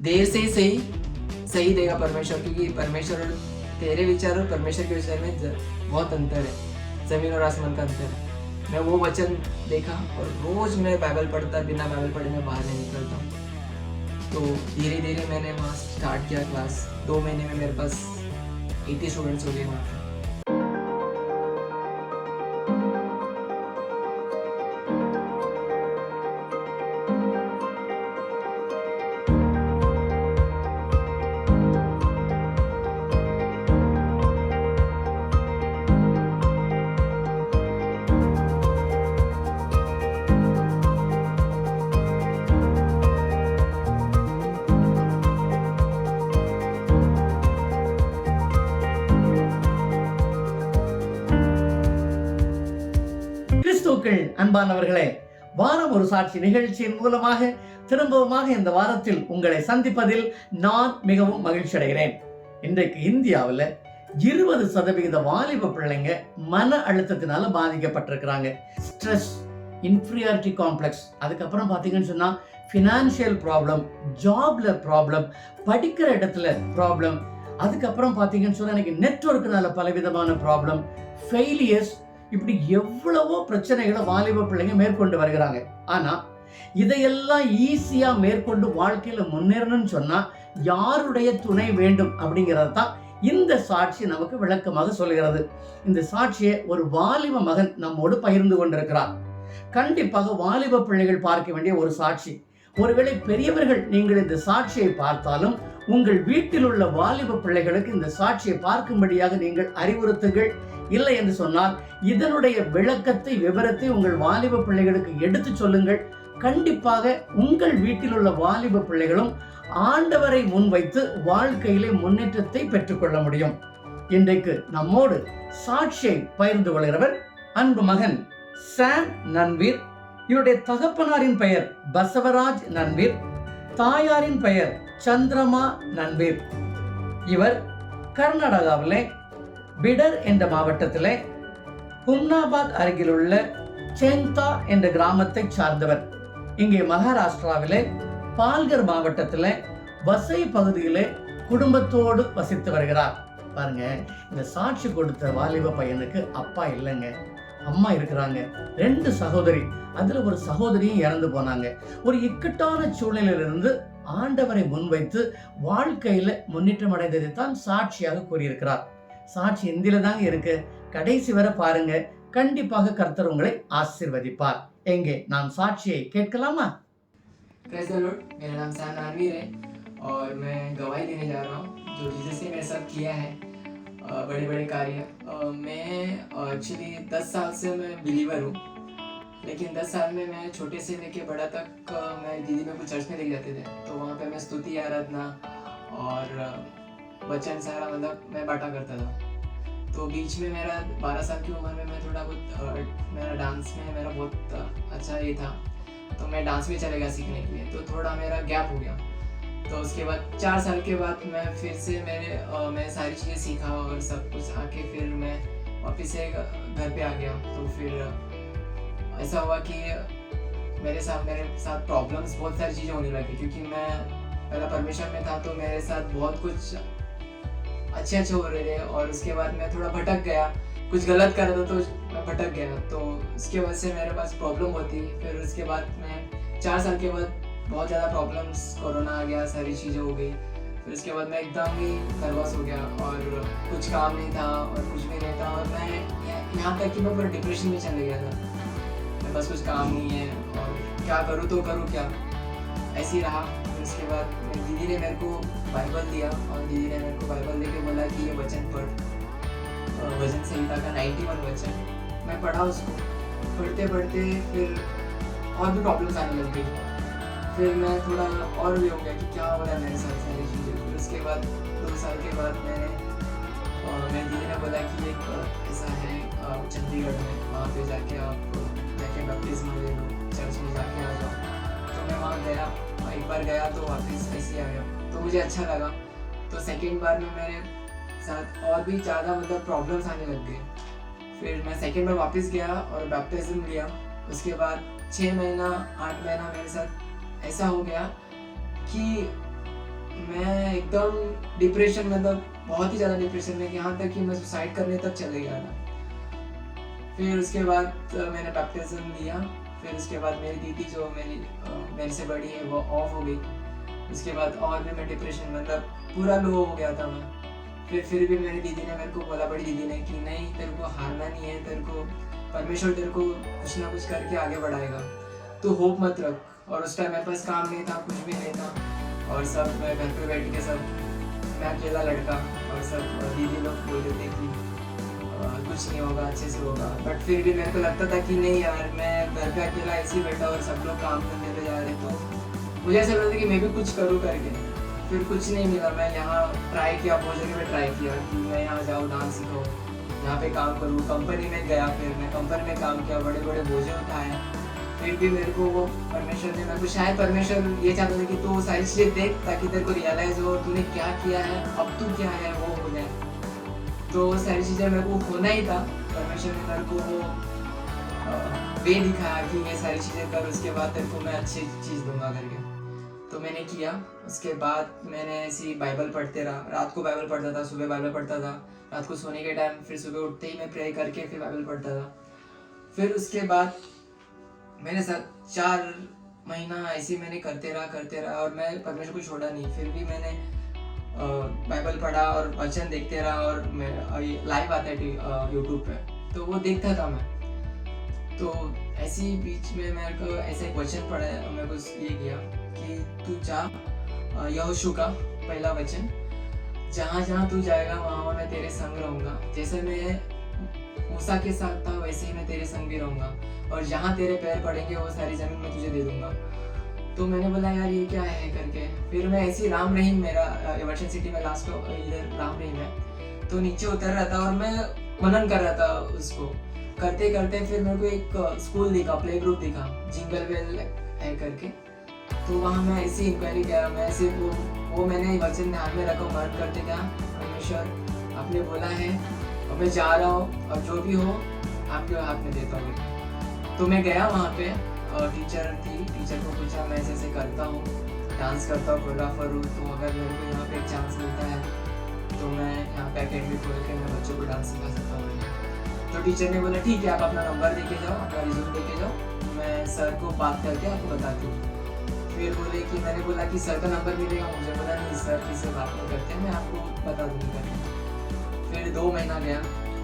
देर से ही सही सही देगा परमेश्वर, क्योंकि परमेश्वर और तेरे विचार और परमेश्वर के विचार में बहुत अंतर है, जमीन और आसमान का अंतर है। मैं वो वचन देखा और रोज मैं बाइबल पढ़ता, बिना बाइबल पढ़े मैं बाहर नहीं निकलता हूँ। तो धीरे धीरे मैंने वहाँ स्टार्ट किया क्लास। 2 महीने में मेरे पास 80 स्टूडेंट्स हो गए वहाँ पे। கிறிஸ்துவுக்குள் அன்பானவர்களே, வாரம் ஒரு சாட்சி நிகழ்ச்சியின் மூலமாக திரும்பவுமாக இந்த வாரத்தில் உங்களை சந்திப்பதில் நான் மிகவும் மகிழ்ச்சி அடைகிறேன். இன்றைக்கு இந்தியாவில் 20% வாலிப பிள்ளைங்க மன அழுத்தத்தினால பாதிக்கப்பட்டிருக்கிறாங்க. ஸ்ட்ரெஸ், இன்ஃபீரியாரிட்டி காம்ப்ளெக்ஸ், அதுக்கப்புறம் பார்த்தீங்கன்னு சொன்னா ஃபினான்ஷியல் ப்ராப்ளம், ஜாப்ல ப்ராப்ளம், படிக்கிற இடத்துல ப்ராப்ளம், அதுக்கப்புறம் பார்த்தீங்கன்னு சொன்னா எனக்கு நெட்வொர்க்குனால பலவிதமான ப்ராப்ளம், ஃபெயிலியர்ஸ், இப்படி எவ்வளவோ பிரச்சனைகளை வாலிப பிள்ளைங்க மேற்கொண்டு வருகிறாங்க. ஆனா இதையெல்லாம் ஈஸியா மேற்கொண்டு வாழ்க்கையில முன்னேறணும்னு சொன்னா யாருடைய துணை வேண்டும் அப்படிங்கிறது தான் இந்த சாட்சி நமக்கு விளக்கமாக சொல்கிறது. இந்த சாட்சியை ஒரு வாலிப மகன் நம்மோடு பகிர்ந்து கொண்டிருக்கிறார். கண்டிப்பாக வாலிப பிள்ளைகள் பார்க்க வேண்டிய ஒரு சாட்சி. ஒருவேளை பெரியவர்கள் நீங்கள் இந்த சாட்சியை பார்த்தாலும் உங்கள் வீட்டில் உள்ள வாலிப பிள்ளைகளுக்கு இந்த சாட்சியை பார்க்கும்படியாக நீங்கள் அறிவுறுத்துங்கள். இல்லை என்று சொன்னால் இதனுடைய விளக்கத்தை, விவரத்தை உங்கள் வாலிப பிள்ளைகளுக்கு எடுத்து சொல்லுங்கள். கண்டிப்பாக உங்கள் வீட்டில் உள்ள வாலிப பிள்ளைகளும் ஆண்டவரை முன்வைத்து வாழ்க்கையிலே முன்னேற்றத்தை பெற்றுக்கொள்ள முடியும். இன்றைக்கு நம்மோடு சாட்சியை பகிர்ந்து கொள்கிறவர் அன்பு மகன் சாம் நன்வீர். இவருடைய தகப்பனாரின் பெயர் பசவராஜ் நன்வீர், தாயாரின் பெயர் சந்திரமா நன்வீர். இவர் கர்நாடகாவிலே பிடர் என்ற மாவட்டத்திலே ஹும்னாபாத் அருகிலுள்ள சென்தா என்ற கிராமத்தை சார்ந்தவர். இங்கே மகாராஷ்டிராவிலே பால்கர் மாவட்டத்திலே வசை பகுதியிலே குடும்பத்தோடு வசித்து வருகிறார். பாருங்க, இந்த சாட்சி கொடுத்த வாலிப பையனுக்கு அப்பா இல்லைங்க, அம்மா இருக்கிறாங்க. 2 சகோதரி, அதுல ஒரு சகோதரியும் இறந்து போனாங்க. ஒரு இக்கட்டான சூழ்நிலையிலிருந்து ஆண்டவரை முன்வைத்து வாழ்க்கையில முன்னேற்றம் அடைந்ததை தான் சாட்சியாக கூறியிருக்கிறார். சாட்சி இந்தியில தாங்க இருக்கு, கடைசி வரை பாருங்க, கண்டிப்பாக கர்த்தர் உங்களை ஆசீர்வதிப்பார். எங்கே நாம் சாட்சியை கேட்கலாமா? Praise the Lord. मेरा नाम सैम नानवीर है और मैं गवाही देने जा रहा हूँ जो जीसस ने मेरे साथ किया है, बड़े बड़े कार्य। मैं एक्चुअली 10 साल से मैं बिलीवर हूँ, लेकिन 10 साल में मैं छोटे से लेके बड़ा तक मैं दीदी मेरे को चर्च में लेके जाते थे, तो वहाँ पे मैं स्तुति, आराधना और वचन सारा मतलब मैं बांटा करता था। तो बीच में मेरा 12 साल की उम्र में मैं थोड़ा बहुत मेरा डांस में मेरा बहुत अच्छा ये था, तो मैं डांस में चलेगा सीखने के लिए, तो थोड़ा मेरा गैप हो गया। तो उसके बाद 4 साल के बाद मैं फिर से मैं सारी चीज़ें सीखा और सब कुछ आके फिर मैं वापस से घर पे आ गया। तो फिर ऐसा हुआ कि मेरे साथ प्रॉब्लम्स, बहुत सारी चीज़ें होने लगी, क्योंकि मैं पहला परमेश्वर में था, तो मेरे साथ बहुत कुछ अच्छे हो रहे थे, और उसके बाद मैं थोड़ा भटक गया, कुछ गलत कर रहा था तो मैं भटक गया, तो उसके वजह से मेरे पास प्रॉब्लम होती। फिर उसके बाद मैं 4 साल के बाद बहुत ज़्यादा प्रॉब्लम्स, कोरोना आ गया, सारी चीज़ें हो गई। फिर उसके बाद मैं एकदम ही नर्वस हो गया और कुछ काम नहीं था और कुछ भी नहीं था, और मैं यहाँ तक कि मैं पूरा डिप्रेशन में चले गया था। मैं बस कुछ काम नहीं है और क्या करूँ तो करूँ क्या, ऐसे ही रहा। फिर उसके बाद मेरी दीदी ने मेरे को बाइबल दिया, और दीदी ने मेरे को बाइबल दे के बोला कि ये वचन पढ़, वचन संहिता का 91 वचन। मैं पढ़ा उसको, पढ़ते पढ़ते फिर और भी प्रॉब्लम्स आने लग गई। फिर मैं थोड़ा और भी हो गया कि क्या हो रहा है मेरे साथ सारी चीज़ें। फिर उसके बाद 2 साल के बाद मेरी दीदी ने बोला कि एक ऐसा है चंडीगढ़ में, वहाँ पे जाके आप जाके बैप्टिज्म ले लो, चर्च में जाके आ जाओ। तो मैं वहाँ गया, एक बार गया तो वापस ऐसे आ गया, तो मुझे अच्छा लगा। तो सेकेंड बार में मेरे साथ और भी ज़्यादा मतलब प्रॉब्लम्स आने लग गए। फिर मैं सेकेंड बार वापस गया और बैप्टिज्म लिया। उसके बाद 6 महीना 8 महीना मेरे साथ ऐसा हो गया कि एकदम डिप्रेशन, मतलब बहुत ही ज़्यादा डिप्रेशन में, यहाँ तक कि मैं सुसाइड करने तक चले गया था। फिर उसके बाद मैंने बैप्टिज्म लिया। फिर उसके बाद मेरी दीदी जो मेरे से बड़ी है वो ऑफ हो गई। उसके बाद और भी मैं डिप्रेशन, मतलब पूरा लो हो गया था मैं। फिर भी मेरी दीदी ने मेरे को बोला, बड़ी दीदी ने, कि नहीं तेरे को हारना नहीं है, तेरे को परमेश्वर तेरे को कुछ ना कुछ करके आगे बढ़ाएगा, तो होप मत रख। और उस टाइम मेरे पास काम नहीं था, कुछ भी नहीं था, और सब मैं घर पे बैठ के सब, मैं अकेला लड़का, और सब दीदी लोग बोल रहे थे कि कुछ नहीं होगा, अच्छे से होगा। बट फिर भी मेरे को लगता था कि नहीं यार, मैं घर पे अकेला ऐसे ही बैठा और सब लोग काम करने पे जा रहे, तो मुझे ऐसा लगता था कि मैं भी कुछ करूँ करके। फिर कुछ नहीं मिला। मैं यहाँ ट्राई किया, बहुत जगह पे ट्राई किया कि मैं यहाँ जाऊँ, डांस सीखूँ, यहाँ पे काम करूँ। कंपनी में गया, फिर मैं कंपनी में काम किया, बड़े बड़े बोझे उठाए। फिर भी मेरे को वो परमेश्वर ने, मेरे को शायद परमेश्वर ये चाहता था कि तू सारी चीज़ें देख, ताकि तेरे को रियलाइज़ हो तूने क्या किया है, अब तू क्या है वो हो जाए। तो वो सारी चीज़ें मेरे को होना ही था। परमेश्वर ने मेरे को वो वे दिखाया कि ये सारी चीज़ें कर, उसके बाद तेरे को मैं अच्छी चीज़ दूंगा करके। तो मैंने किया। उसके बाद मैंने ऐसी बाइबल पढ़ते रहा, रात को बाइबल पढ़ता था, सुबह बाइबल पढ़ता था, रात को सोने के टाइम, फिर सुबह उठते ही मैं प्रे करके फिर बाइबल पढ़ता था। फिर उसके बाद मेरे साथ 4 महीना ऐसे मैंने करते रहा और मैं परमेश्वर को छोड़ा नहीं। फिर भी मैंने बाइबल पढ़ा और वचन देखते रहा, और मैं लाइव आता है यूट्यूब पे, तो वो देखता था मैं। तो ऐसी बीच में मेरे को ऐसा एक वचन पढ़ा, मेरे को ये किया कि तू जा, यहोशू का पहला वचन, जहाँ जहाँ तू जाएगा वहाँ मैं तेरे संग रहूँगा। जैसे मैं मूसा के साथ था वैसे ही मैं तेरे संग भी रहूँगा, और जहाँ तेरे पैर पड़ेंगे वो सारी ज़मीन मैं तुझे दे दूँगा। तो मैंने बोला यार ये क्या है करके। फिर मैं ऐसी राम रहीम, मेरा एवर्टन सिटी में लास्ट इधर राम रहीम है, तो नीचे उतर रहा था और मैं मनन कर रहा था उसको। करते करते फिर मेरे को एक स्कूल दिखा, प्ले ग्रुप दिखा, जिंगल बेल है करके। तो वहाँ मैं ऐसी इंक्वायरी किया, मैं ऐसे वो मैंने वचन ध्यान में रखा, मन करते क्या, परमेश्वर आपने बोला है और मैं जा रहा हूँ, और जो भी हो आपके हाथ में देता हूँ। तो मैं गया वहाँ पे, और टीचर थी, टीचर को पूछा मैं ऐसे करता हूँ, डांस करता हूँ, कोरियोग्राफर हूँ, तो अगर मेरे को यहाँ पे एक चांस मिलता है तो मैं यहाँ पे अकेडमी खोल के मैं बच्चों को डांस सिखा सकता हूँ। तो टीचर ने बोला ठीक है, आप अपना नंबर देके जाओ, अपना रिज्यूम देके जाओ, मैं सर को बात करके आपको बताती हूँ। फिर बोले कि, मैंने बोला कि सर का नंबर मिलेगा मुझे? बोला नहीं सर, किसी से बात नहीं करते, मैं आपको बता दूँगी करके। फिर 2 महीना गया,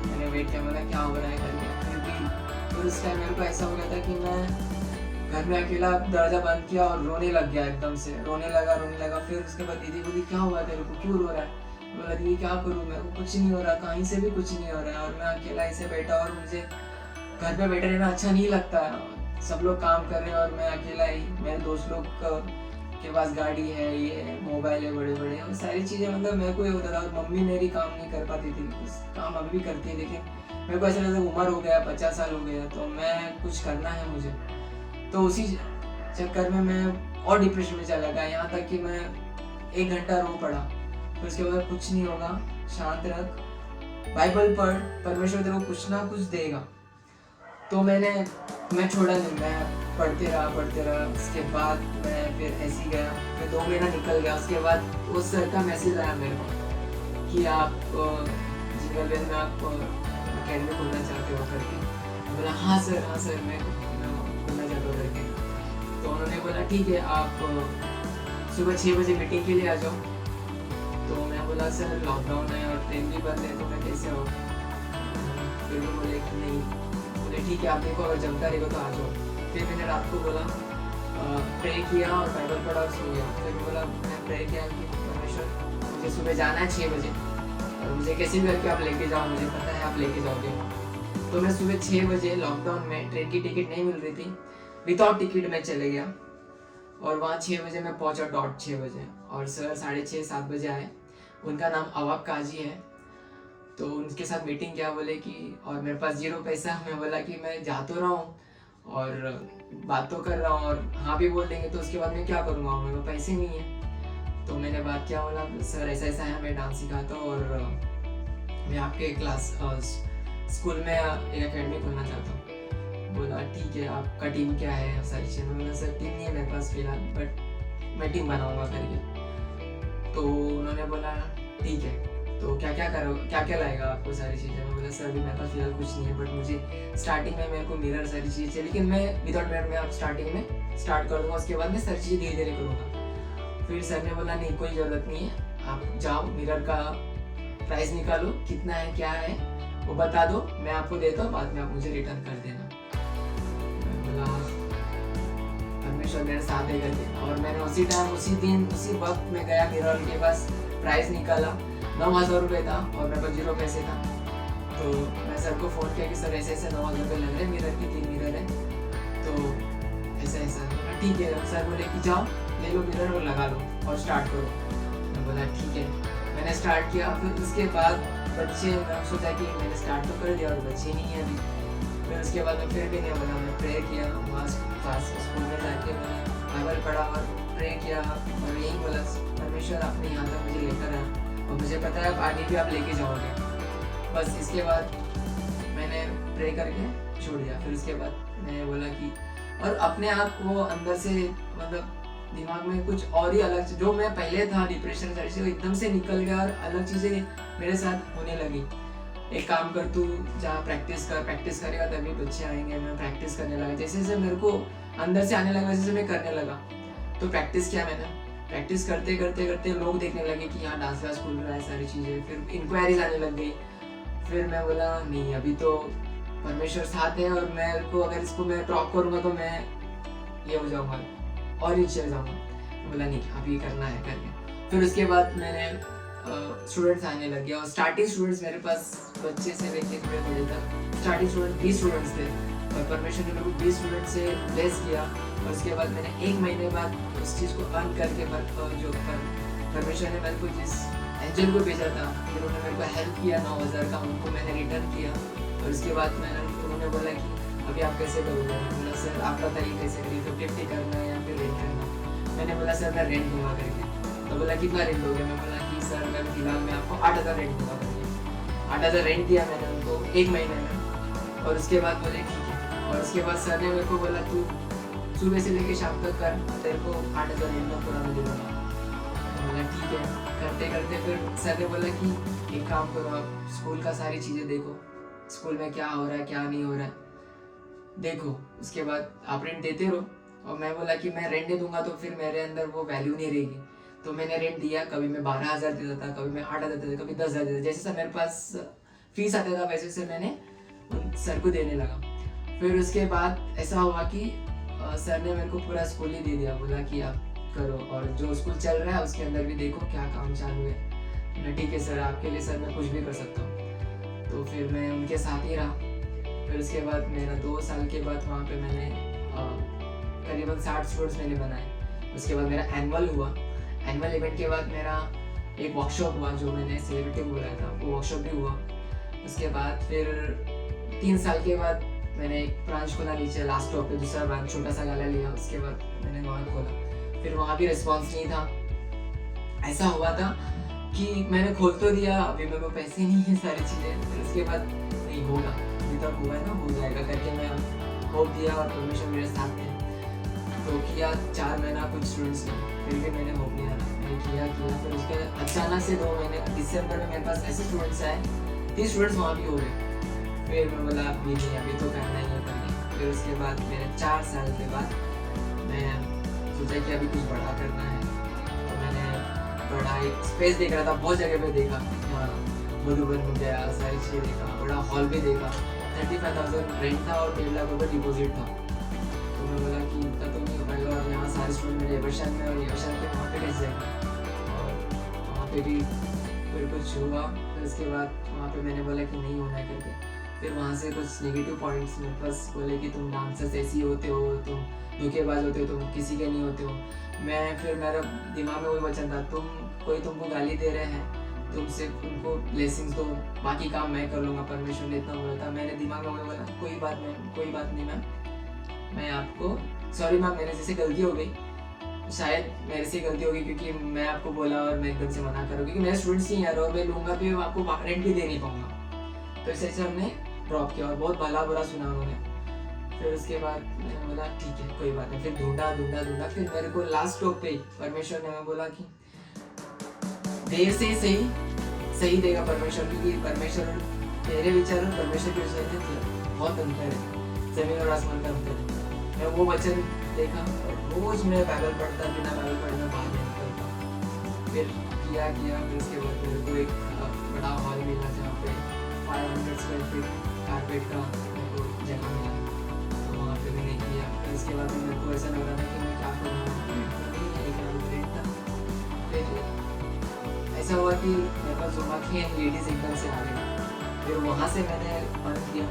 मैंने वेट किया, बोला क्या हो रहा है करके। फिर उस टाइम मेरे को ऐसा हो गया था कि मैं घर में अकेला दरवाजा बंद किया और रोने लग गया, एकदम से रोने लगा। फिर उसके बाद दीदी बोली क्या हुआ तेरे को, क्यों रो रहा है? बोला दीदी क्या करूँ, मेरे को कुछ नहीं हो रहा, कहीं से भी कुछ नहीं हो रहा है, और मैं अकेला ऐसे बैठा, और मुझे घर पे बैठे रहना अच्छा नहीं लगता। सब लोग काम कर रहे हैं और मैं अकेला ही, मेरे दोस्त लोग के पास गाड़ी है, ये मोबाइल है बड़े बड़े, और सारी चीज़ें, मतलब मेरे को ये होता था। और मम्मी मेरी काम नहीं कर पाती थी, काम अभी भी करती है, लेकिन मेरे को ऐसा लगता उम्र हो गया, 50 साल हो गया, तो मैं कुछ करना है मुझे। तो उसी चक्कर में मैं और डिप्रेशन में चला गया, यहाँ तक कि मैं 1 घंटा रो पड़ा। फिर उसके बाद कुछ नहीं होगा, शांत रख, बाइबल पढ़, परमेश्वर तेरे को कुछ ना कुछ देगा। तो मैं छोड़ा नहीं, मैं पढ़ते रहा। उसके बाद मैं फिर ऐसे ही गया, फिर 2 महीना निकल गया। उसके बाद उस सर का मैसेज आया मेरे को कि आप जिंगल बेल में आप अकेडमी खोलना चाहते हो करके। बोला हाँ सर मैं खोलना चाहता हूँ करके। तो उन्होंने बोला ठीक है, आप सुबह 6 बजे मीटिंग के लिए आ जाओ। तो मैं बोला सर लॉकडाउन है और ट्रेन भी बंद है, तो मैं कैसे आऊँ? फिर वो बोले कि नहीं, बोले ठीक है आप देखो, अगर जमता रहेगा तो आ जाओ। फिर मैंने रात को बोला, प्रे किया और बाइबल पढ़ा और सो गया। फिर बोला, मैं प्रे किया कि परमेश्वर मुझे सुबह जाना है 6 बजे, और मुझे कैसे भी करके आप लेके जाओ, मुझे पता है आप लेके जाओगे। तो मैं सुबह 6 बजे, लॉकडाउन में ट्रेन की टिकट नहीं मिल रही थी, विदाउट टिकट में चले गया, और वहाँ 6 बजे मैं पहुँचा, डॉट 6 बजे। और सर 6:30-7 बजे आए। उनका नाम अवाब काजी है। तो उनके साथ मीटिंग किया, बोले कि, और मेरे पास 0 पैसा। मैं बोला कि मैं जा तो रहा हूँ और बात तो कर रहा हूँ, और हाँ भी बोल देंगे तो उसके बाद मैं क्या करूँगा, मेरे पास पैसे नहीं है। तो मैंने बात किया, बोला सर ऐसा है, मैं डांस सिखाता हूँ और मैं आपके क्लास स्कूल में एक अकेडमी खोलना चाहता हूँ। बोला ठीक है, आपका टीम क्या है, सारी चीज़ें। बोला सर टीम नहीं है मेरे पास फिलहाल, बट मैं टीम बनाऊँगा करके। तो उन्होंने उन्होंने बोला ठीक है, तो क्या क्या करो, क्या क्या लाएगा आपको सारी चीज़ें। मैं बोला सर अभी मेरे पास फिलहाल कुछ नहीं है, बट मुझे स्टार्टिंग में मेरे को मिरर सारी चीज़ें चाहिए, लेकिन मैं विदाउट मिरर में आप स्टार्टिंग में स्टार्ट कर दूँगा, उसके बाद मैं सारी चीज़ें धीरे धीरे करूँगा। फिर सर ने बोला नहीं कोई ज़रूरत नहीं है, आप जाओ मिरर का प्राइस निकालो, कितना है क्या है वो बता दो, मैं आपको देता हूँ, बाद में आप मुझे रिटर्न कर देना। मैं बोला परमेश्वर मेरे साथ है करके, और मैंने उसी टाइम उसी दिन उसी वक्त में गया मिरर के पास, प्राइस निकाला, 9,000 रुपये था और मेरे पास 0 पैसे था। तो मैं सर को फ़ोन किया कि सर ऐसे ऐसे 9,000 रुपये लग रहे हैं, मिरर की 3 मिरर है, तो ऐसा ऐसा। ठीक है, सर बोले कि जाओ ले लो मिरर और लगा लो और स्टार्ट करो। मैं बोला ठीक है, मैंने स्टार्ट किया। फिर उसके बाद बच्चे, मैं सोचा कि मैंने स्टार्ट तो कर दिया और बच्चे नहीं है अभी। फिर उसके बाद मैं फिर भी नहीं बना, मैं प्रे किया, वहाँ क्लास स्कूल में जाके मैंने बाइबल पढ़ा और प्रे किया और यही बोला परमेश्वर आपने यहाँ तक मुझे लेकर आया और मुझे पता है अब आगे भी आप लेके जाओगे। बस इसके बाद मैंने प्रे करके छोड़ दिया। फिर उसके बाद मैंने बोला कि और अपने आप को अंदर से मतलब दिमाग में कुछ और ही अलग, जो मैं पहले था डिप्रेशन से एकदम से निकल गया और अलग चीज़ें मेरे साथ होने लगी। एक काम कर तू, जहाँ प्रैक्टिस करेगा तभी बच्चे आएंगे। मैं प्रैक्टिस करने लगा, जैसे जैसे मेरे को अंदर से आने लगा वैसे वैसे मैं करने लगा। तो प्रैक्टिस किया मैंने, प्रैक्टिस करते करते करते लोग देखने लगे कि यहाँ डांस क्लास खुल रहा है, सारी चीज़ें, फिर इंक्वायरीज आने लग गई। फिर मैं बोला नहीं अभी तो परमेश्वर साथ है और मेरे को अगर इसको मैं ड्रॉप करूँगा तो मैं ये हो जाऊँगा और नीचे जाऊँगा। बोला नहीं अभी करना है करके। फिर उसके बाद मैंने स्टूडेंट्स आने लग गया और स्टार्टिंग स्टूडेंट्स मेरे पास बच्चे से लेके थोड़े बड़े तक स्टार्टिंग स्टूडेंट 20 स्टूडेंट्स थे और परमेश्वर ने मेरे को 20 स्टूडेंट से ब्लेस किया। और उसके बाद मैंने 1 महीने बाद उस चीज़ को अर्न करके जो परमेश्वर ने मेरे को जिस एंजल को भेजा था, जिन्होंने मेरे को हेल्प किया 9,000 का, उनको मैंने रिटर्न किया। और उसके बाद मैंने उन्होंने बोला कि अभी आप कैसे करोगे। मैंने बोला सर आप बताइए कैसे करिए, 50-50 करना है या फिर रेंट करना। मैंने बोला सर मैं रेंट दूंगा करके। तो बोला कितना रेंट दोगे। मैं बोला कि सर मैं फिलहाल मैं आपको 8,000 रेंट दूंगा करके। 8,000 रेंट दिया मैंने उनको 1 महीने में। और उसके बाद बोले ठीक है। और उसके बाद सर ने मेरे को बोला तू सुबह से लेके शाम तक कर, तेरे को 8,000 रेंट में पूरा मैं दे दूँगा। बोला ठीक है। करते करते फिर सर ने बोला कि एक काम करो, आप स्कूल का सारी चीज़ें देखो, स्कूल में क्या हो रहा है क्या नहीं हो रहा है देखो, उसके बाद आप रेंट देते रहो। और मैं बोला कि मैं रेंट नहीं दूंगा तो फिर मेरे अंदर वो वैल्यू नहीं रहेगी। तो मैंने रेंट दिया, कभी मैं 12,000 देता था, कभी मैं 8,000 देता था, कभी 10,000 देता था। जैसे सर मेरे पास फीस आता था वैसे से मैंने उन सर को देने लगा। फिर उसके बाद ऐसा हुआ कि सर ने मेरे को पूरा स्कूल ही दे दिया, बोला कि आप करो और जो स्कूल चल रहा है उसके अंदर भी देखो क्या काम चालू है। मैं ठीक है सर, आपके लिए सर मैं कुछ भी कर सकता हूँ। तो फिर मैं उनके साथ ही रहा। फिर उसके बाद मेरा 2 साल के बाद वहाँ पे मैंने करीबन 60 स्टूडेंट्स मैंने बनाए। उसके बाद मेरा एनुअल हुआ। एनुअल इवेंट के बाद मेरा एक वर्कशॉप हुआ जो मैंने सेलिब्रिटी को बुलाया था, वो वर्कशॉप भी हुआ। उसके बाद फिर 3 साल के बाद मैंने एक ब्रांच खोला नीचे लास्ट स्टॉप पे, दूसरा ब्रांच छोटा सा गाला लिया। उसके बाद मैंने वहाँ खोला, फिर वहाँ भी रिस्पॉन्स नहीं था। ऐसा हुआ था कि मैंने खोल तो दिया, अभी मेरे को पैसे नहीं है सारी चीज़ें। फिर उसके बाद नहीं होगा, अभी तक हुआ है ना, हो जाएगा करके मैं होप दिया और परमेश्वर मेरे साथ थे। तो किया 4 महीना कुछ स्टूडेंट्स ने, फिर भी मैंने होप नहीं आया, मैंने किया। फिर उसके अचानक से 2 महीने दिसंबर में मेरे पास ऐसे स्टूडेंट्स आए, 30 स्टूडेंट्स वहाँ भी हो गए। फिर मैं बोला अभी नहीं, अभी तो करना ही है करके। फिर उसके बाद मेरे 4 साल के बाद मैं सोचा कि अभी कुछ बड़ा करना है। तो मैंने बड़ा एक स्पेस देख रहा था, बहुत जगह पे देखा, मधुबन हो गया, सारी चीज़ें देखा, बड़ा हॉल भी देखा। 35,000 रेंट था और 1.5 लाख रुपये डिपॉजिट था। तो मैं बोला कि इतना तो नहीं हो पाएगा और यहाँ सारे स्टूडेंट मेरे एवर्शन में, और एवर्शन के वहाँ पे कैसे जाएंगे। और वहाँ पे भी फिर कुछ हुआ। फिर उसके बाद वहाँ पे मैंने बोला कि नहीं होना है करके। फिर वहाँ से कुछ नेगेटिव पॉइंट्स मेरे पास बोले कि तुम डांसर्स ऐसी होते हो, तुम धोखेबाज होते हो, तुम किसी के नहीं होते हो। मैं फिर मेरा दिमाग में वही वचन था, तुमको गाली दे रहे हैं, तुम सिर्फ उनको ब्लेसिंग्स दो, बाकी काम मैं कर लूँगा। परमेश्वर ने इतना बोला था, मैंने दिमाग में वही बोला कोई बात नहीं मैम, मैं आपको सॉरी मैम, मेरे से गलती हो गई, शायद मेरे से गलती होगी क्योंकि मैं आपको बोला और मैं एकदम से मना करूँ, क्योंकि मेरे स्टूडेंट्स नहीं आ रहे और मैं लूँगा भी, आपको रेंट भी दे नहीं पाऊँगा। तो इस हमने ड्रॉप किया और बहुत भला बुरा सुना उन्होंने। फिर उसके बाद मैंने बोला ठीक है कोई बात नहीं। फिर ढूंढा, फिर मेरे को लास्ट स्टॉप पे परमेश्वर ने मैं बोला कि देर से सही देगा परमेश्वर, क्योंकि परमेश्वर मेरे विचार और परमेश्वर के विचार में बहुत अंतर है, जमीन और आसमान का अंतर है। मैं वो वचन देखा और रोज मैं बाइबल पढ़ता, बिना बाइबल पढ़ना बाहर नहीं निकलता। फिर फिर उसके बाद मेरे को एक बड़ा हॉल मिला जहाँ पे 500 स्क्वायर फीट कारपेट का मेरे को जगह मिला, तो वहाँ पे मैंने किया। फिर उसके बाद मेरे को ऐसा लग रहा था कि मैं क्या करूँगा, एक था। फिर ऐसा हुआ कि मेरे पास जुमा के लेडीज़ एकदम से आ गई, फिर वहाँ से मैंने अर्न किया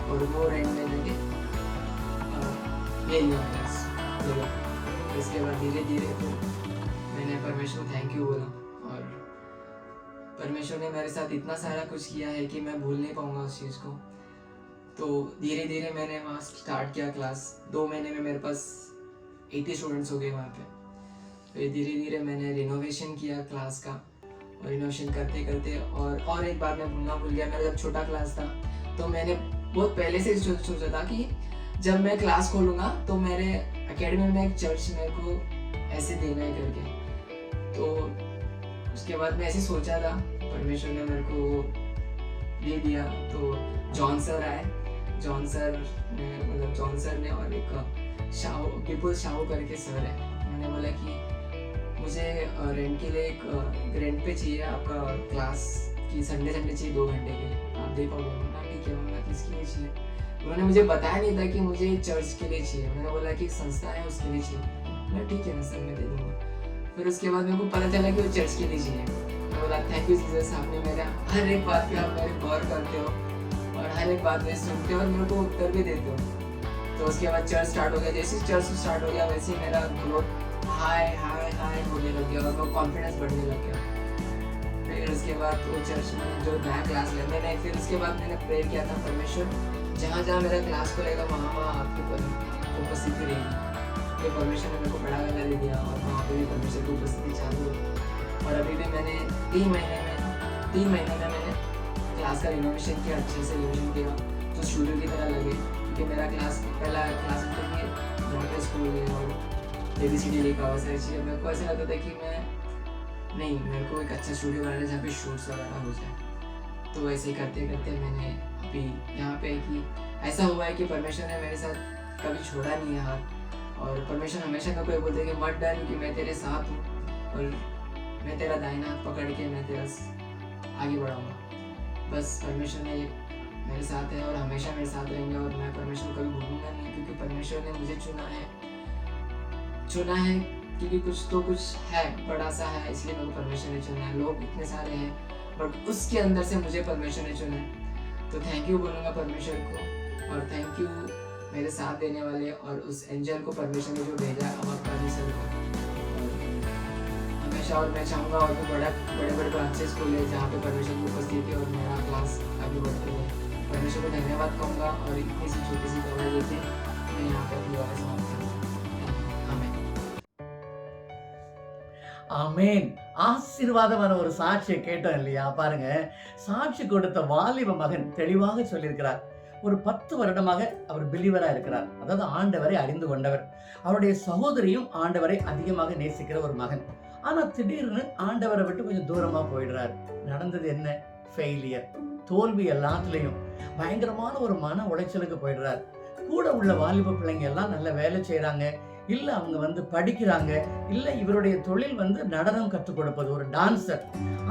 और वो रेंट में लेके ले लिया मैंने। इसके बाद धीरे धीरे फिर मैंने परमेश्वर को थैंक यू बोला, और परमेश्वर ने मेरे साथ इतना सारा कुछ किया है कि मैं भूल नहीं पाऊँगा उस चीज़ को। तो धीरे धीरे मैंने वहाँ स्टार्ट किया क्लास। 2 महीने में मेरे पास 80 स्टूडेंट्स हो गए वहाँ पे। फिर धीरे धीरे मैंने रिनोवेशन किया क्लास का, और रिनोवेशन करते करते और एक बात मैं भूल गया। मेरा जब छोटा क्लास था तो मैंने बहुत पहले से सोचा था कि जब मैं क्लास खोलूँगा तो मेरे एकेडमी में एक चर्च मेरे को ऐसे देना है करके। तो उसके बाद मैं ऐसे सोचा था, परमेश्वर ने मेरे को दे दिया। तो जॉन सर आए, जॉन सर ने और एक विपुल शाहू करके सर है, उन्होंने बोला कि मुझे रेंट के लिए एक रेंट पे चाहिए आपका क्लास की, संडे चाहिए 2 घंटे के लिए, आप दे पाओगे? मैंने ठीक है। मैंने किसके लिए चाहिए? उन्होंने मुझे बताया नहीं था कि मुझे चर्च के लिए चाहिए। मैंने बोला कि संस्था है उसके लिए चाहिए। मैं ठीक है ना सर, मैं दे दूँगा। फिर उसके बाद मेरे को पता चला कि वो चर्च के लिए चाहिए। मैं बोला थैंक यू जीसस, आपने मेरा हर एक बात पे आप मेरे गौर करते हो और हर एक बात में सुनते हो और मेरे को उत्तर भी देते हो। तो उसके बाद चर्च स्टार्ट हो गया। जैसे चर्च स्टार्ट हो गया वैसे ही मेरा ग्रोथ हाई होने लग गया और मेरा कॉन्फिडेंस बढ़ने लग गया। फिर उसके बाद वो चर्च में जो नया क्लास लिया मैंने, फिर उसके बाद मैंने प्रेयर किया था, परमेश्वर जहाँ जहाँ मेरा क्लास खुलेगा वहाँ आपकी उपस्थिति रहेगी। फिर परमेश्वर ने मेरे को बड़ा गला दे दिया और वहाँ पे भी परमेश्वर की उपस्थिति चालू हुई। और अभी भी मैंने 3 महीने में मैंने क्लास का रिनोवेशन किया, अच्छे से रिनोवेशन किया जो स्टूडियो की तरह लगे। क्योंकि मेरा पहला क्लास में तो मॉडल स्कूल है और ABCD लिखा हुआ सारी चीज़ें। मेरे को ऐसा लगता था कि मेरे को एक अच्छा स्टूडियो बनाना है जहाँ पे शूट्स वगैरह हो जाए। तो वैसे करते करते मैंने अभी यहाँ पे कि ऐसा हुआ है कि परमेश्वर ने मेरे साथ कभी छोड़ा नहीं है हाथ। और परमेश्वर हमेशा का कोई बोलते कि मत डर क्योंकि मैं तेरे साथ हूँ और मैं तेरा दाहिना हाथ पकड़ के मैं तेरा आगे बढ़ाऊँगा। बस परमेश्वर ने मेरे साथ है और हमेशा मेरे साथ रहेंगे और मैं परमेश्वर को कभी भूलूंगा नहीं, क्योंकि परमेश्वर ने मुझे चुना है क्योंकि कुछ है, बड़ा सा है, इसलिए मेरे को परमेश्वर ने चुना है। लोग इतने सारे हैं बट उसके अंदर से मुझे परमेश्वर ने चुना है। तो थैंक यू बोलूँगा परमेश्वर को, और थैंक यू मेरे साथ देने वाले और उस एंजल को परमेश्वर ने जो भेजा अमर सर को। हमेशा और मैं चाहूँगा और भी बड़े ब्रांचेस खोले जहाँ पे परमेश्वर की उपस्थिति और मेरा क्लास आगे बढ़ते हुए। परमेश्वर को धन्यवाद कहूँगा और इतनी सी छोटी सी खबर देते मैं यहाँ पर अपनी बातें समाप्त करूँगा। ஆமேன். ஆசீர்வாதமான ஒரு சாட்சியை கேட்டோம் இல்லையா? பாருங்க, சாட்சி கொடுத்த வாலிப மகன் தெளிவாக சொல்லியிருக்கிறார். ஒரு 10 வருடமாக அவர் பிலீவரா இருக்கிறார். அதாவது ஆண்டவரை அறிந்து கொண்டவர். அவருடைய சகோதரியும் ஆண்டவரை அதிகமாக நேசிக்கிற ஒரு மகன். ஆனா திடீர்னு ஆண்டவரை விட்டு கொஞ்சம் தூரமா போயிடுறார். நடந்தது என்ன? ஃபெயிலியர், தோல்வி. எல்லாத்துலயும் பயங்கரமான ஒரு மன உளைச்சலுக்கு போயிடுறார். கூட உள்ள வாலிப பிள்ளைங்க எல்லாம் நல்ல வேலை செய்யறாங்க, இல்ல அவங்க படிக்கிறாங்க, இல்ல இவருடைய தொழில் நடனம் கற்றுக் கொடுப்பது, ஒரு டான்சர்.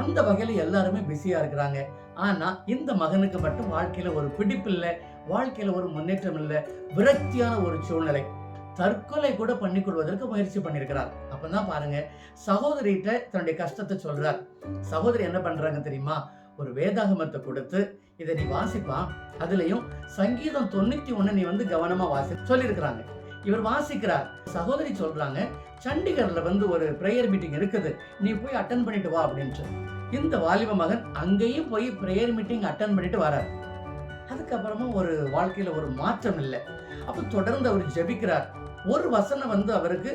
அந்த வகையில எல்லாருமே பிஸியா இருக்கிறாங்க. ஆனா இந்த மகனுக்கு மட்டும் வாழ்க்கையில ஒரு பிடிப்பு இல்லை, வாழ்க்கையில ஒரு முன்னேற்றம் இல்லை, விரக்தியான ஒரு சூழ்நிலை. தற்கொலை கூட பண்ணி கொள்வதற்கு முயற்சி பண்ணியிருக்கிறார். அப்பதான் பாருங்க, சகோதரிகிட்ட தன்னுடைய கஷ்டத்தை சொல்றார். சகோதரி என்ன பண்றாங்க தெரியுமா? ஒரு வேதாகமத்தை கொடுத்து இதை நீ வாசிப்பா, அதுலயும் சங்கீதம் 91 நீ கவனமா வாசி சொல்லியிருக்கிறாங்க. இவர் வாசிக்கிறார். சகோதரி சொல்றாங்க, சண்டிகர்ல ஒரு பிரேயர் மீட்டிங் இருக்குது, நீ போய் அட்டன் பண்ணிட்டு வா அப்படின்ட்டு. இந்த வாலிப மகன் அங்கேயும் போய் பிரேயர் மீட்டிங் அட்டன் பண்ணிட்டு வரார். அதுக்கப்புறமா ஒரு வாழ்க்கையில ஒரு மாற்றம் இல்லை. அப்ப தொடர்ந்து அவர் ஜெபிக்கிறார். ஒரு வசனம் அவருக்கு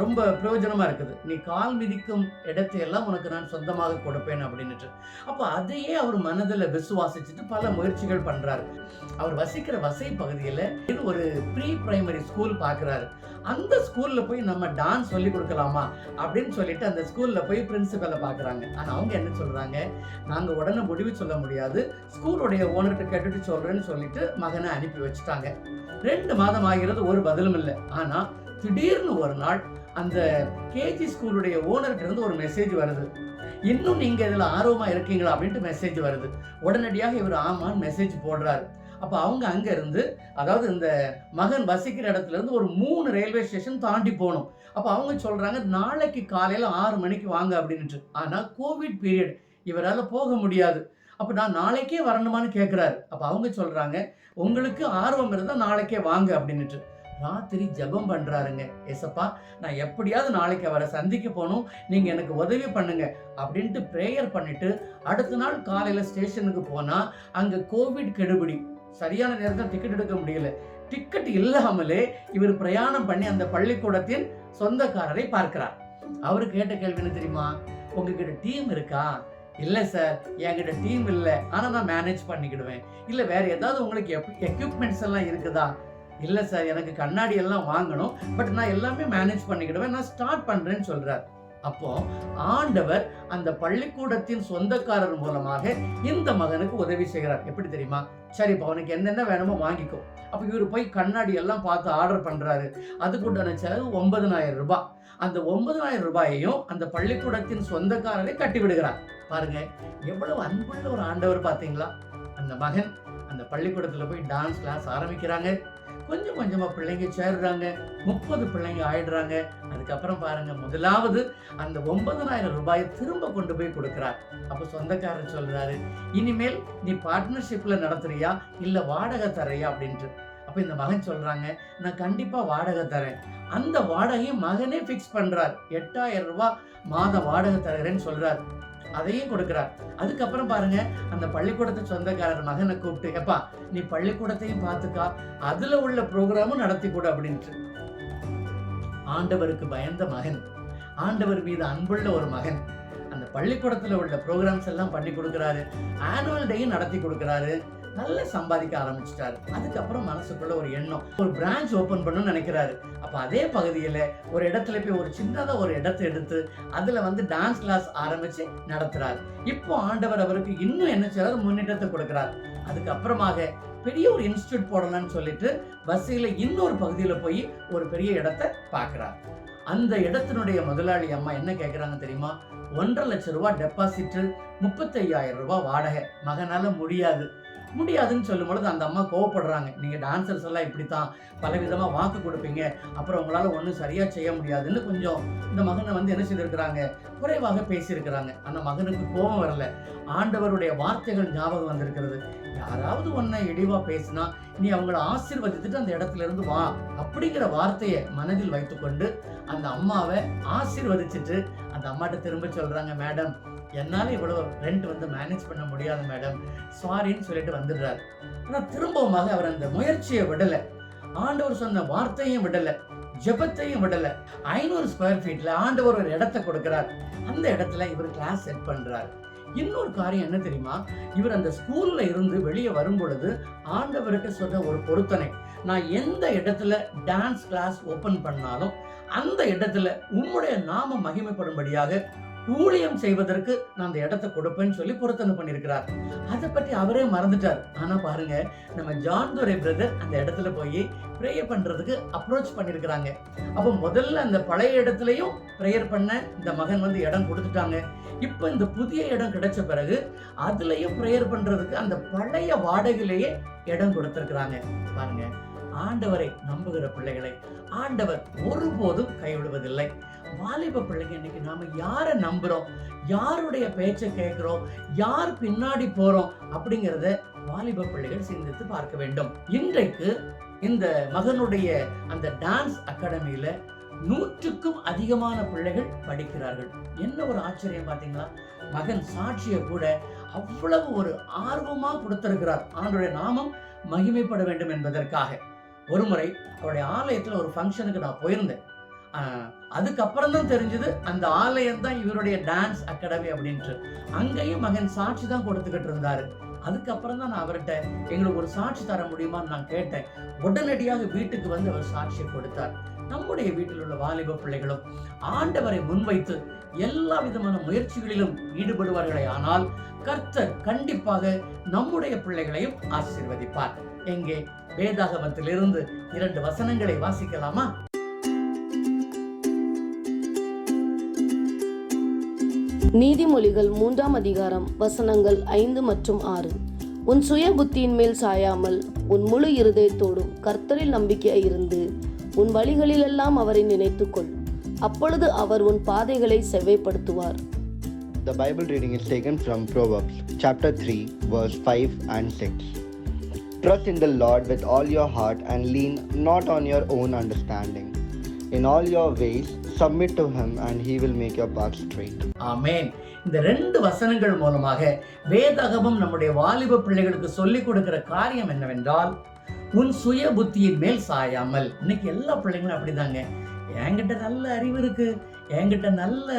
ரொம்ப பிரயோஜனமா இருக்குது. நீ கால் மிதிக்கும் இடத்தையெல்லாம் உனக்கு நான் சொந்தமாக கொடுப்பேன் அப்படின்னுட்டு. அப்ப அதையே அவர் மனதுல விசுவாசிச்சுட்டு பல முயற்சிகள் பண்றாரு. அவர் வசிக்கிற வசை பகுதியில ஒரு ப்ரீ பிரைமரி ஸ்கூல் பார்க்குறாரு. அந்த ஸ்கூல்ல போய் நம்ம டான்ஸ் சொல்லிக் கொடுக்கலாமா அப்படின்னு சொல்லிட்டு அந்த ஸ்கூல்ல போய் பிரின்சிபலை பார்க்குறாங்க. ஆனா அவங்க என்ன சொல்றாங்க, நாங்க உடனே முடிவு சொல்ல முடியாது, ஸ்கூலுடைய ஓனர்கிட்ட கேட்டுட்டு சொல்றேன்னு சொல்லிட்டு மகனை அனுப்பி வச்சுட்டாங்க. 2 மாதம் ஆகிறது, ஒரு பதிலும் இல்லை. ஆனா திடீர்னு ஒரு நாள் அந்த கேஜி ஸ்கூலுடைய ஓனர்கிட்ட இருந்து ஒரு மெசேஜ் வருது. இன்னும் நீங்க இதுல ஆர்வமா இருக்கீங்களா அப்படின்ட்டு மெசேஜ் வருது. உடனடியாக இவர் ஆமான்னு மெசேஜ் போடுறாரு. அப்ப அவங்க அங்க இருந்து, அதாவது இந்த மகன் வசிக்கிற இடத்துல இருந்து ஒரு 3 ரயில்வே ஸ்டேஷன் தாண்டி போகணும். அப்ப அவங்க சொல்றாங்க நாளைக்கு காலையில 6 மணிக்கு வாங்க அப்படின்ட்டு. ஆனா கோவிட் பீரியட், இவரால போக முடியாது. அப்ப நான் நாளைக்கே வரணுமான்னு கேட்கிறாரு. அப்ப அவங்க சொல்றாங்க உங்களுக்கு ஆர்வம் இருந்தா நாளைக்கே வாங்க அப்படின்னுட்டு. ராத்திரி ஜெபம் பண்றாருங்க. ஏசப்பா, நான் எப்படியாவது நாளைக்கு அவரை சந்திக்க போகணும், நீங்க எனக்கு உதவி பண்ணுங்க அப்படின்ட்டு பிரேயர் பண்ணிட்டு அடுத்த நாள் காலையில ஸ்டேஷனுக்கு போனா அங்க கோவிட் கெடுபிடி, சரியான நேரத்தில் டிக்கெட் எடுக்க முடியல. டிக்கெட் இல்லாமலே இவர் பிரயாணம் பண்ணி அந்த பள்ளிக்கூடத்தின் சொந்தக்காரரை பார்க்கிறார். அவரு கேட்ட கேள்வி என்ன தெரியுமா, உங்ககிட்ட டீம் இருக்கா? இல்ல சார், என்கிட்ட டீம் இல்ல, ஆனா நான் மேனேஜ் பண்ணிக்கிடுவேன். இல்ல வேற ஏதாவது உங்களுக்கு எக்யூப்மெண்ட்ஸ் எல்லாம் இருக்குதா? இல்ல சார், எனக்கு கண்ணாடி எல்லாம் வாங்கணும், பட் நான் எல்லாமே மேனேஜ் பண்ணிக்கிடுவேன், நான் ஸ்டார்ட் பண்றேன்னு சொல்றார். அப்போ ஆண்டவர் அந்த பள்ளிக்கூடத்தின் சொந்தக்காரர் மூலமாக இந்த மகனுக்கு உதவி செய்கிறார். எப்படி தெரியுமா, சரி இப்போ அவனுக்கு என்னென்ன வேணுமோ வாங்கிக்கோ. அப்ப இவரு போய் கண்ணாடி எல்லாம் பார்த்து ஆர்டர் பண்றாரு. அதுக்குண்டான செலவு 9,000 ரூபாய். அந்த 9,000 ரூபாயையும் அந்த பள்ளிக்கூடத்தின் சொந்தக்காரரை கட்டி விடுகிறார். பாருங்க எவ்வளவு அன்புள்ள ஒரு ஆண்டவர் பாத்தீங்களா. அந்த மகன் அந்த பள்ளிக்கூடத்துல போய் டான்ஸ் கிளாஸ் ஆரம்பிக்கிறாங்க. கொஞ்சம் கொஞ்சமா பிள்ளைங்க சேர்றாங்க. 30 பிள்ளைங்க ஆயிடுறாங்க. அதுக்கப்புறம் பாருங்க, முதலாவது அந்த 9,000 ரூபாயை திரும்ப கொண்டு போய் கொடுக்கிறார். அப்ப சொந்தக்காரர் சொல்றாரு, இனிமேல் நீ பார்ட்னர்ஷிப்ல நடத்துறியா இல்ல வாடகை தரையா அப்படின்ட்டு. அப்ப இந்த மகன் சொல்றாங்க, நான் கண்டிப்பா வாடகை தரேன். அந்த வாடகையும் மகனே பிக்ஸ் பண்றார். 8,000 ரூபாய் மாத வாடகை தரேன்னு சொல்றார். அதையும் கொடுக்கிறார். அதுக்கப்புறம் பாருங்க, அந்த பள்ளிக்கூடத்தை சொந்தக்காரர் மகனை கூப்பிட்டு, எப்பா நீ பள்ளிக்கூடத்தையும் பார்த்துக்கா, அதுல உள்ள ப்ரோக்ராமும் நடத்தி கொடு அப்படின்ட்டு. ஆண்டவருக்கு பயந்த மகன், ஆண்டவர் மீது அன்புள்ள ஒரு மகன் அந்த பள்ளிக்கூடத்துல உள்ள ப்ரோக்ராம்ஸ் எல்லாம் பண்ணி கொடுக்கிறாரு. ஆனுவல் டேயும் நடத்தி கொடுக்கிறாரு. நல்லா சம்பாதிக்க ஆரம்பிச்சிட்டாரு. அதுக்கப்புறம் மனசுக்குள்ள ஒரு எண்ணம், ஒரு பிரான்ச் ஓபன் பண்ணணும்னு நினைக்கிறாரு. அப்ப அதே பகுதியில ஒரு இடத்துல போய் ஒரு சின்னதா ஒரு இடத்தை எடுத்து அதுல டான்ஸ் கிளாஸ் ஆரம்பிச்சு நடத்துறாரு. இப்போ ஆண்டவர் அவருக்கு இன்னும் என்ன செய்யறாரு, முன்னேற்றத்தை கொடுக்கிறார். அதுக்கப்புறமாக பெரிய ஒரு இன்ஸ்டியூட் போடலாம்னு சொல்லிட்டு பஸ்ஸில இன்னொரு பகுதியில போய் ஒரு பெரிய இடத்தை பாக்குறார். அந்த இடத்தினுடைய முதலாளி அம்மா என்ன கேட்கிறாங்க தெரியுமா, 1,50,000 லட்சம் ரூபாய் டெபாசிட், 35,000 ரூபாய் வாடகை. மகனால முடியாதுன்னு சொல்லும் பொழுது அந்த அம்மா கோவப்படுறாங்க. நீங்க டான்சர்ஸ் எல்லாம் இப்படித்தான் பலவிதமா வாக்கு கொடுப்பீங்க, அப்புறம் உங்களால ஒன்றும் சரியா செய்ய முடியாதுன்னு கொஞ்சம் இந்த மகனை என்ன செய்திருக்கிறாங்க, குறைவாக பேசியிருக்கிறாங்க. அந்த மகனுக்கு கோபம் வரல, ஆண்டவருடைய வார்த்தைகள் ஞாபகம் வந்திருக்கிறது. யாராவது ஒன்ன இழிவா பேசினா நீ அவங்கள ஆசீர்வதித்துட்டு அந்த இடத்துல இருந்து வா அப்படிங்கிற வார்த்தையை மனதில் வைத்துக்கொண்டு அந்த அம்மாவை ஆசீர்வதிச்சுட்டு அந்த அம்மாட்ட திரும்ப சொல்றாங்க, மேடம் என்னால இவ்வளவு ரெண்ட் மேனேஜ் பண்ண முடியாது மேடம், சாரின்னு சொல்லிட்டு வந்துடுறாரு. ஆனா திரும்பவுமாக அவர் அந்த முயற்சியை விடல, ஆண்டவர் சொன்ன வார்த்தையும் விடல, ஜெபத்தையும் விடல. 500 ஸ்கொயர் ஃபீட்ல ஆண்டவர் ஒரு இடத்தை கொடுக்கிறார். அந்த இடத்துல இவர் கிளாஸ் செட் பண்றாரு. இன்னொரு காரியம் என்ன தெரியுமா, இவர் அந்த ஸ்கூல்ல இருந்து வெளியே வரும் பொழுது ஆண்டவர்கிட்ட சொன்ன ஒரு பொருத்தனை, நான் எந்த இடத்துல டான்ஸ் கிளாஸ் ஓபன் பண்ணாலும் அந்த இடத்துல உம்முடைய நாம மகிமைப்படும்படியாக ஊழியம் செய்வதற்கு நான் அந்த இடத்தை கொடுப்பேன்னு சொல்லி பொருத்தனை பண்ணியிருக்கிறார். அதை பற்றி அவரே மறந்துட்டார். ஆனா பாருங்க, நம்ம ஜான் துரை பிரதர் அந்த இடத்துல போய் ப்ரேயர் பண்றதுக்கு அப்ரோச் பண்ணிருக்கிறாங்க. அப்ப முதல்ல அந்த பழைய இடத்துலயும் ப்ரேயர் பண்ண இந்த மகன் இடம் கொடுத்துட்டாங்க. இப்ப இந்த புதிய இடம் கிடைச்ச பிறகு அதுலயும் ப்ரேயர் பண்றதுக்கு அந்த பழைய வாடகையிலேயே இடம் கொடுத்திருக்கிறாங்க. பாருங்க, ஆண்டவரை நம்புகிற பிள்ளைகளை ஆண்டவர் ஒருபோதும் கைவிடுவதில்லை. வாலிப பிள்ளைங்க, இன்னைக்கு நாம யாரை நம்புறோம், யாருடைய பேச்சை கேட்கிறோம், யார் பின்னாடி போறோம் அப்படிங்கறத வாலிப பிள்ளைகள் சிந்தித்து பார்க்க வேண்டும். இன்றைக்கு இந்த மகனுடைய அந்த டான்ஸ் அகாடமியில 100க்கும் அதிகமான பிள்ளைகள் படிக்கிறார்கள். என்ன ஒரு ஆச்சரியம் பாத்தீங்களா, மகன் சாட்சிய கூட அவ்வளவு ஒரு ஆர்வமா கொடுத்திருக்கிறார். ஆண்டவருடைய நாமம் மகிமைப்பட வேண்டும் என்பதற்காக. ஒரு முறை அவருடைய ஆலயத்துல ஒரு ஃபங்க்ஷனுக்கு நான் போயிருந்தேன். அதுக்கப்புறம் தான் தெரிஞ்சது அந்த ஆலயம் தான் இவருடைய டான்ஸ் அகாடமி அப்படின்ட்டு. அங்கேயும் மகன் சாட்சி தான் கொடுத்துக்கிட்டு இருந்தாரு. அதுக்கப்புறம் தான் நான் அவர்கிட்ட எங்களுக்கு ஒரு சாட்சி தர முடியுமான்னு நான் கேட்டேன். உடனடியாக வீட்டுக்கு வந்து அவர் சாட்சி கொடுத்தார். நம்முடைய வீட்டில் உள்ள வாலிப பிள்ளைகளும் ஆண்டவரை முன்வைத்து எல்லா விதமான முயற்சிகளிலும் ஈடுபடுவார்களே ஆனால் கர்த்தர் கண்டிப்பாக நம்முடைய பிள்ளைகளையும் ஆசீர்வதிப்பார். எங்கே வேதாகமத்திலிருந்து 2 வசனங்களை வாசிக்கலாமா? நீதிமொழிகள் 3ஆம் அதிகாரம் வசனங்கள் 5 மற்றும் 6. உன் சுய புத்தியின் மேல் சாயாமல் உன் முழு இருதயத்தோடும் கர்த்தரில் நம்பிக்கையாய் இருந்து உன் வழிகளிலெல்லாம் அவரை நினைத்துக்கொள். அப்பொழுது அவர் உன் பாதைகளை செவ்வைப்படுத்துவார். The Bible reading is taken from Proverbs chapter 3 verse 5 and 6. Trust in the Lord with all your heart and lean not on your own understanding. In all your ways submit to him and he will make your path straight. ஆமென். இந்த 2 வசனங்கள் மூலமாக வேதாகமம் நம்முடைய வாலிப பிள்ளைகளுக்கு சொல்லிக் கொடுக்கிற காரியம் என்னவென்றால், உன் சுய புத்தியின் மேல் சாயாமல். இன்னைக்கு எல்லா பிள்ளைங்களும் அப்படிதாங்க. என்கிட்ட நல்ல அறிவு இருக்கு, என்கிட்ட நல்ல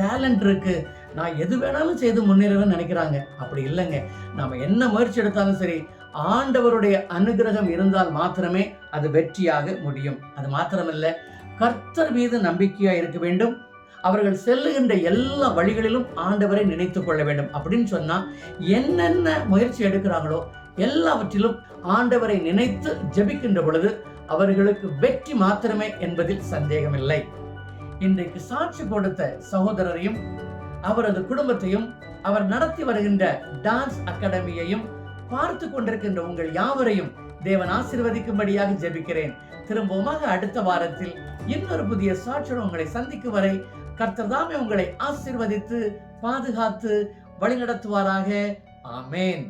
டேலண்ட் இருக்கு, நான் எது வேணாலும் செய்து முன்னேறுவேன்னு நினைக்கிறாங்க. அப்படி இல்லைங்க. நாம என்ன முயற்சி எடுத்தாலும் சரி, ஆண்டவருடைய அனுகிரகம் இருந்தால் மாத்திரமே அது வெற்றியாக முடியும். அது மாத்திரமல்ல, கர்த்தர் மீது நம்பிக்கையா இருக்க வேண்டும். அவர்கள் செல்லுகின்ற எல்லா வழிகளிலும் ஆண்டவரை நினைத்துக் கொள்ள வேண்டும். அப்படின்னு சொன்னா என்னென்ன முயற்சி எடுக்கிறாங்களோ எல்லாவற்றிலும் ஆண்டவரை நினைத்து ஜெபிக்கின்ற பொழுது அவர்களுக்கு வெற்றி மாத்திரமே என்பதில் சந்தேகமில்லை. இன்றைக்கு சாட்சி கொடுத்த சகோதரரையும் அவரது குடும்பத்தையும் அவர் நடத்தி வருகின்ற டான்ஸ் அகாடமியையும் பார்த்து கொண்டிருக்கின்ற உங்கள் யாவரையும் தேவன் ஆசீர்வதிக்கும்படியாக ஜெபிக்கிறேன். திரும்பவுமாக அடுத்த வாரத்தில் இன்னொரு புதிய சாட்சியுடன் உங்களை சந்திக்கும் வரை கர்த்தர் தாமே உங்களை ஆசீர்வதித்து பாதுகாத்து வழிநடத்துவாராக. ஆமென்.